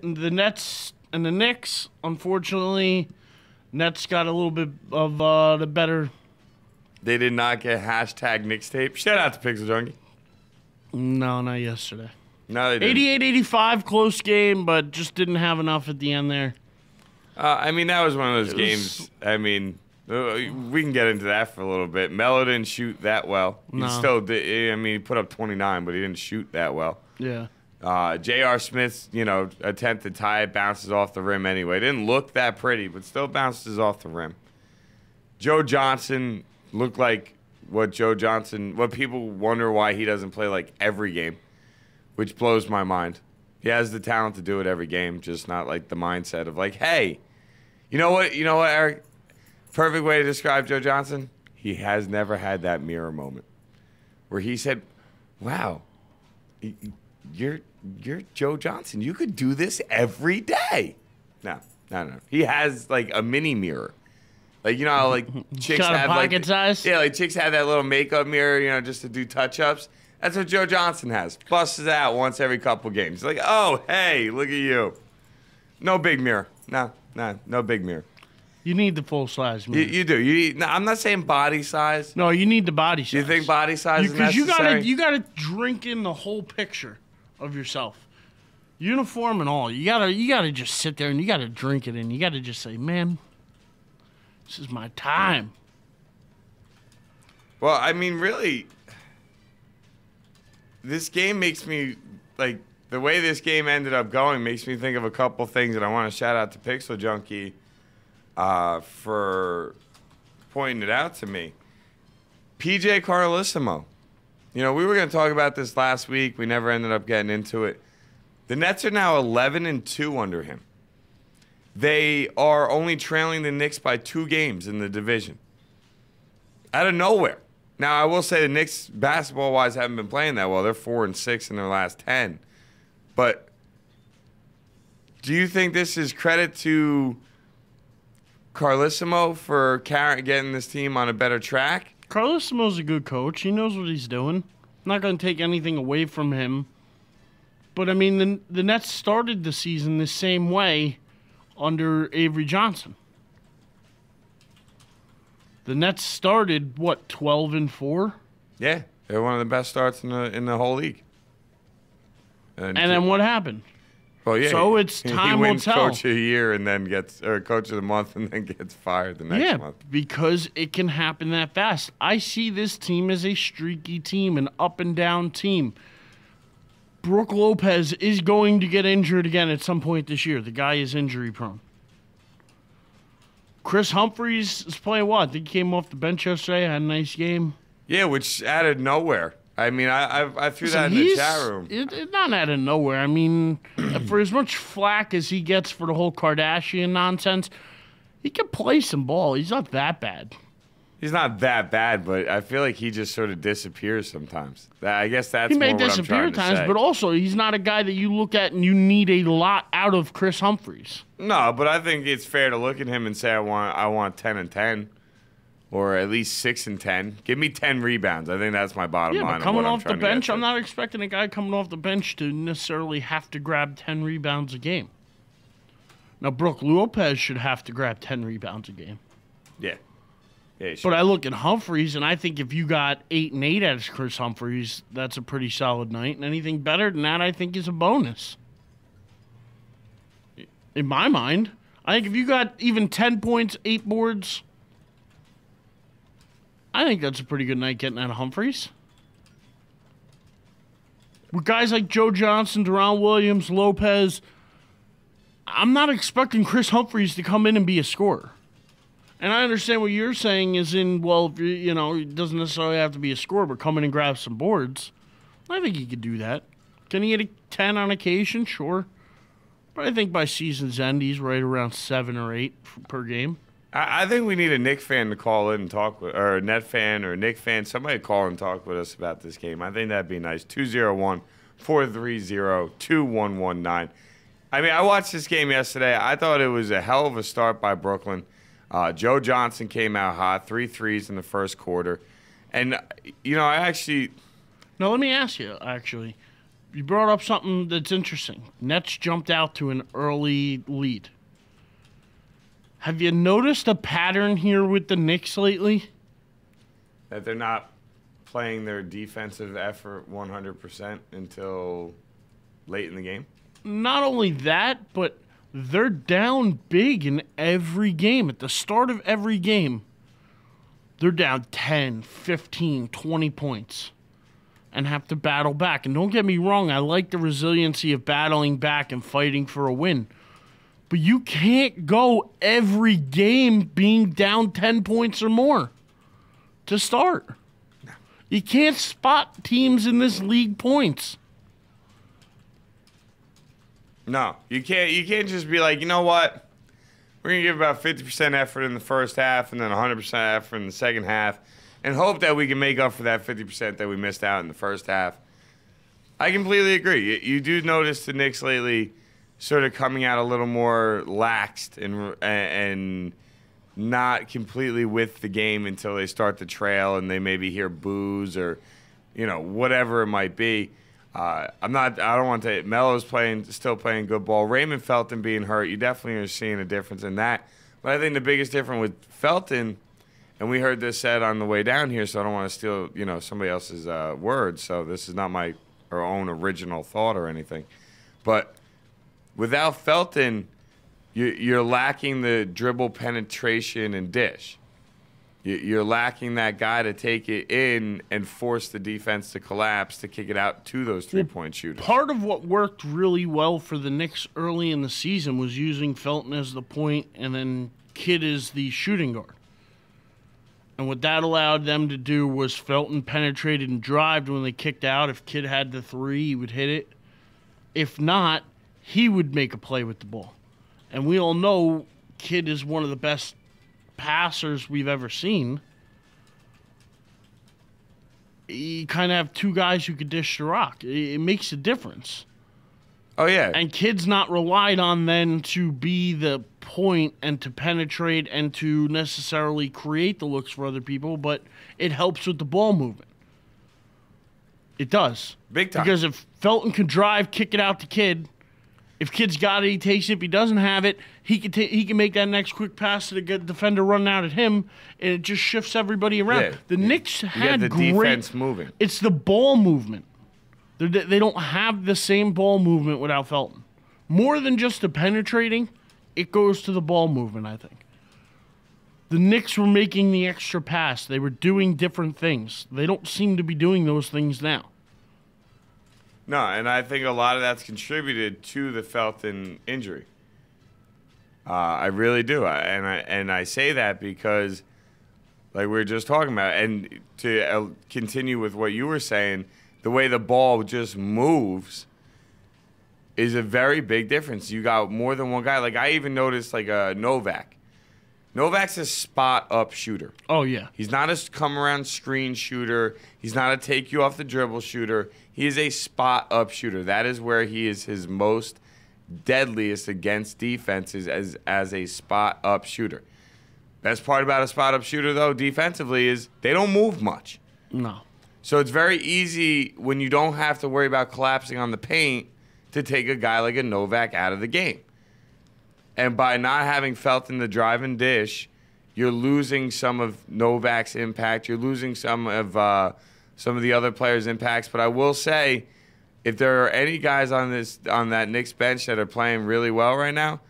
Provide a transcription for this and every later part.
the Nets and the Knicks, unfortunately, Nets got a little bit of the better. They did not get hashtag Knicks tape. Shout out to Pixel Junkie. No, not yesterday. No, they didn't. 88-85, close game, but just didn't have enough at the end there. I mean, that was one of those games. I mean, we can get into that for a little bit. Melo didn't shoot that well. No. He still did. I mean, he put up 29, but he didn't shoot that well. Yeah. J.R. Smith's, attempt to tie it bounces off the rim anyway. Didn't look that pretty, but still bounces off the rim. Joe Johnson looked like what people wonder why he doesn't play like every game, which blows my mind. He has the talent to do it every game, just not like the mindset of like, hey, you know what, Eric? Perfect way to describe Joe Johnson. He has never had that mirror moment where he said, wow, you're Joe Johnson. You could do this every day. No. He has like a mini mirror. Like, how like chicks have pocket size? Yeah, like chicks have that little makeup mirror, just to do touch-ups. That's what Joe Johnson has. Busts it out once every couple games. Like, oh, hey, look at you. No big mirror. No big mirror. You need the full size mirror. You do. I'm not saying body size. No, you need the body size. You think body size is necessary? Because you gotta drink in the whole picture of yourself. Uniform and all. You gotta just sit there and you gotta drink it in. You gotta just say, man, this is my time. Well, I mean, really, this game makes me, like, the way this game ended up going makes me think of a couple things, and I want to shout out to Pixel Junkie for pointing it out to me. PJ Carlissimo. We were going to talk about this last week. We never ended up getting into it. The Nets are now 11-2 under him. They are only trailing the Knicks by 2 games in the division. Out of nowhere. Now, I will say the Knicks, basketball-wise, haven't been playing that well. They're 4-6 in their last 10. But do you think this is credit to Carlissimo for getting this team on a better track? Carlissimo's a good coach. He knows what he's doing. I'm not going to take anything away from him. But, I mean, the Nets started the season the same way under Avery Johnson. The Nets started, 12-4? Yeah, they're one of the best starts in the whole league. And then what happened? Well, yeah. So it's time will wins tell. Coach of the Year and then Coach of the Month and then gets fired the next month. Yeah, because it can happen that fast. I see this team as a streaky team, an up and down team. Brook Lopez is going to get injured again at some point this year. The guy is injury prone. Chris Humphries is playing what? I think he came off the bench yesterday, had a nice game. Yeah, which out of nowhere. I mean, I threw that in the chat room. It's not out of nowhere. I mean, for as much flack as he gets for the whole Kardashian nonsense, he can play some ball. He's not that bad. He's not that bad, but I feel like he just sort of disappears sometimes. I guess that's he may more what disappear I'm at trying times, to say. but also he's not a guy that you look at and you need a lot out of Chris Humphries. No, but I think it's fair to look at him and say I want 10-10, or at least 6-10. Give me 10 rebounds. I think that's my bottom line. Yeah, but coming of what off the I'm trying to bench, get to. I'm not expecting a guy coming off the bench to necessarily have to grab 10 rebounds a game. Now, Brook Lopez should have to grab 10 rebounds a game. Yeah. But I look at Humphries, and I think if you got 8 and 8 out of Chris Humphries, that's a pretty solid night. And anything better than that, I think, is a bonus. In my mind, I think if you got even 10 points, 8 boards, I think that's a pretty good night getting out of Humphries. With guys like Joe Johnson, Deron Williams, Lopez, I'm not expecting Chris Humphries to come in and be a scorer. And I understand what you're saying is if it doesn't necessarily have to be a scorer, but come in and grab some boards. I think he could do that. Can he get a 10 on occasion? Sure. But I think by season's end, he's right around 7 or 8 per game. I think we need a Knick fan to call in and talk with, or a Net fan or a Knick fan, somebody call and talk with us about this game. I think that'd be nice. 201-430-2119. I mean, I watched this game yesterday. I thought it was a hell of a start by Brooklyn. Joe Johnson came out hot, 3 threes in the first quarter. And, I actually... Now, let me ask you, actually. You brought up something that's interesting. Nets jumped out to an early lead. Have you noticed a pattern here with the Knicks lately? That they're not playing their defensive effort 100% until late in the game? Not only that, but they're down big in every game. At the start of every game, they're down 10, 15, 20 points and have to battle back. And don't get me wrong, I like the resiliency of battling back and fighting for a win. But you can't go every game being down 10 points or more to start. You can't spot teams in this league points. No, you can't. You can't just be like, you know what? We're gonna give about 50% effort in the first half and then 100% effort in the second half, and hope that we can make up for that 50% that we missed out in the first half. I completely agree. You do notice the Knicks lately sort of coming out a little more laxed and not completely with the game until they start to trail and they maybe hear boos or, whatever it might be. I don't want to. Melo's still playing good ball. Raymond Felton being hurt, you definitely are seeing a difference in that. But I think the biggest difference with Felton, and we heard this said on the way down here, so I don't want to steal, somebody else's words. So this is not our own original thought or anything. But without Felton, you're lacking the dribble penetration and dish. You're lacking that guy to take it in and force the defense to collapse to kick it out to those three-point shooters. Part of what worked really well for the Knicks early in the season was using Felton as the point and then Kidd as the shooting guard. And what that allowed them to do was Felton penetrated and drived when they kicked out. If Kidd had the three, he would hit it. If not, he would make a play with the ball. And we all know Kidd is one of the best passers we've ever seen. You kind of have two guys who could dish the rock. It makes a difference. Oh, yeah. And Kidd's not relied on then to be the point and to penetrate and to necessarily create the looks for other people, but it helps with the ball movement. It does. Big time. Because if Felton can drive, kick it out to Kidd, if Kidd's got it, he takes it. If he doesn't have it, he can make that next quick pass to the good defender running out at him, and it just shifts everybody around. Yeah. The Knicks had the great defense moving. It's the ball movement. They don't have the same ball movement without Felton. More than just the penetrating, it goes to the ball movement, I think. The Knicks were making the extra pass. They were doing different things. They don't seem to be doing those things now. No, and I think a lot of that's contributed to the Felton injury. I really do, and I say that because, like we were just talking about, and to continue with what you were saying, the way the ball just moves is a very big difference. You got more than one guy. Like I even noticed, like Novak. Novak's a spot-up shooter. Oh, yeah. He's not a come-around screen shooter. He's not a take-you-off-the-dribble shooter. He is a spot-up shooter. That is where he is his most deadliest against defenses as a spot-up shooter. Best part about a spot-up shooter, though, defensively, is they don't move much. No. So it's very easy when you don't have to worry about collapsing on the paint to take a guy like a Novak out of the game. And by not having Felton the drive and dish, you're losing some of Novak's impact. You're losing some of the other players' impacts. But I will say, if there are any guys on that Knicks bench that are playing really well right now,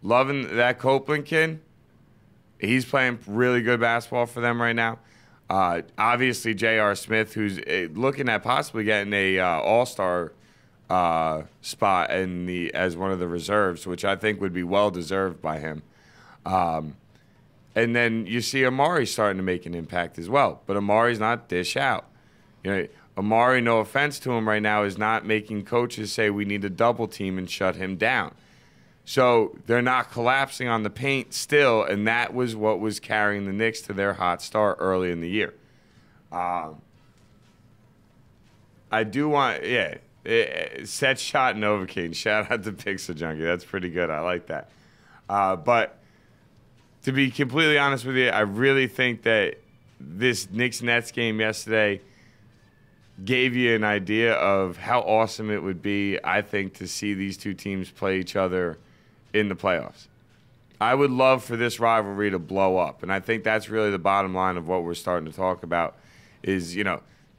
loving that Copeland kid. He's playing really good basketball for them right now. Obviously, J.R. Smith, who's looking at possibly getting a All-Star spot as one of the reserves, which I think would be well deserved by him. And then you see Amari starting to make an impact as well, but Amari's not dish out. Amari, no offense to him right now, is not making coaches say we need to double team and shut him down. So they're not collapsing on the paint still, and that was what was carrying the Knicks to their hot start early in the year. I do want, set shot Novocaine. Shout out to Pixel Junkie. That's pretty good. I like that. But to be completely honest with you, I really think that this Knicks-Nets game yesterday, gave you an idea of how awesome it would be, I think, to see these two teams play each other in the playoffs. I would love for this rivalry to blow up, and I think that's really the bottom line of what we're starting to talk about is,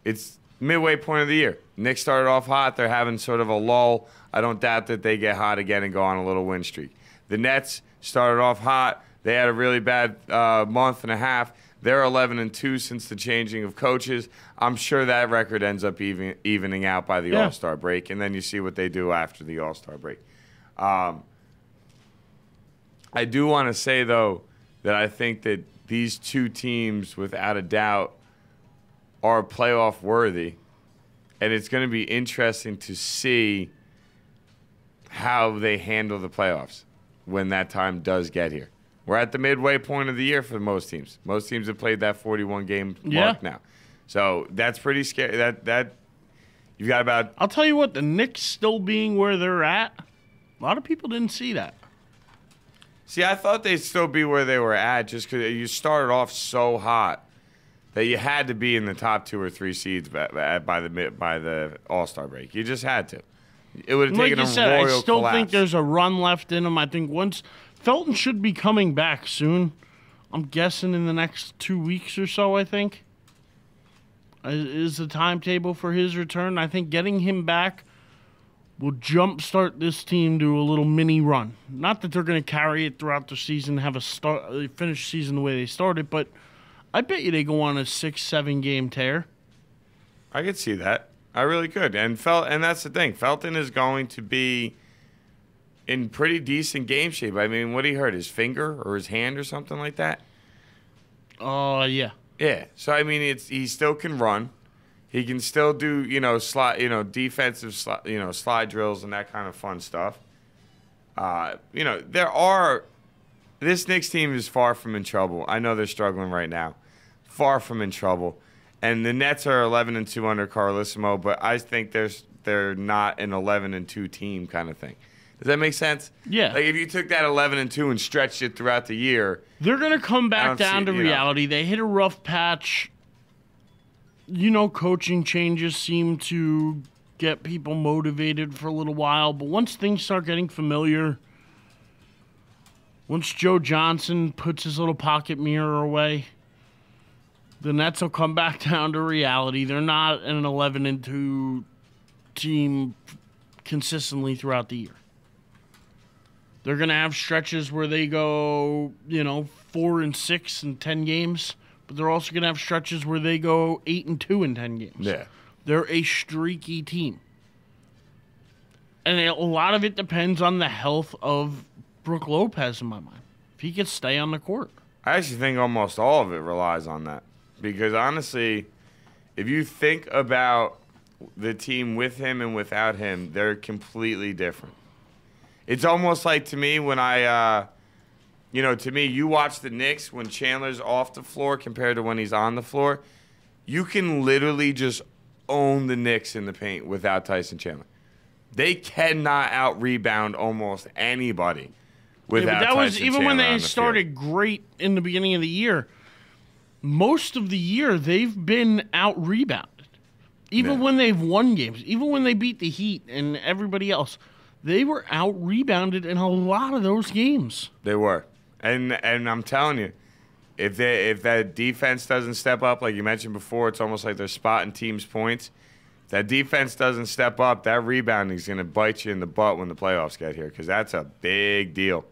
it's midway point of the year. Knicks started off hot. They're having sort of a lull. I don't doubt that they get hot again and go on a little win streak. The Nets started off hot. They had a really bad month and a half. They're 11-2 since the changing of coaches. I'm sure that record ends up evening out by the All-Star break, and then you see what they do after the All-Star break. I do want to say, though, that I think that these two teams, without a doubt, are playoff worthy, and it's going to be interesting to see how they handle the playoffs when that time does get here. We're at the midway point of the year for most teams. Most teams have played that 41-game mark now. So that's pretty scary. That you've got about... I'll tell you what, the Knicks still being where they're at, a lot of people didn't see that. See, I thought they'd still be where they were at just because you started off so hot that you had to be in the top 2 or 3 seeds by the All-Star break. You just had to. It would have taken a royal collapse. I still think there's a run left in them. I think once Felton should be coming back soon. I'm guessing in the next 2 weeks or so, I think, is the timetable for his return. I think getting him back will jumpstart this team to a little mini run. Not that they're going to carry it throughout the season, have a finish season the way they started, but I bet you they go on a 6-7 game tear. I could see that. I really could. And that's the thing. Felton is going to be in pretty decent game shape. I mean, what he hurt, his finger or his hand or something like that? Yeah. Yeah. So I mean, he still can run. He can still do, defensive slide drills and that kind of fun stuff. This Knicks team is far from in trouble. I know they're struggling right now. Far from in trouble. And the Nets are 11-2 under Carlissimo, but I think they're not an 11-2 team kind of thing. Does that make sense? Yeah. Like if you took that 11-2 and stretched it throughout the year, they're going to come back down to reality. They hit a rough patch. Coaching changes seem to get people motivated for a little while, but once things start getting familiar, once Joe Johnson puts his little pocket mirror away, the Nets will come back down to reality. They're not an 11-2 team consistently throughout the year. They're going to have stretches where they go, 4-6 in 10 games, but they're also going to have stretches where they go 8-2 in 10 games. Yeah. They're a streaky team. And a lot of it depends on the health of Brook Lopez, in my mind. If he can stay on the court. I actually think almost all of it relies on that. Because honestly, if you think about the team with him and without him, they're completely different. It's almost like, to me, when you watch the Knicks when Chandler's off the floor compared to when he's on the floor, you can literally just own the Knicks in the paint without Tyson Chandler. They cannot out-rebound almost anybody without Tyson Chandler. That was even when they started great in the beginning of the year. Most of the year, they've been out-rebounded. Even when they've won games, even when they beat the Heat and everybody else, they were out-rebounded in a lot of those games. They were. And I'm telling you, if that defense doesn't step up, like you mentioned before, it's almost like they're spotting teams' points. If that defense doesn't step up, that rebounding is going to bite you in the butt when the playoffs get here because that's a big deal.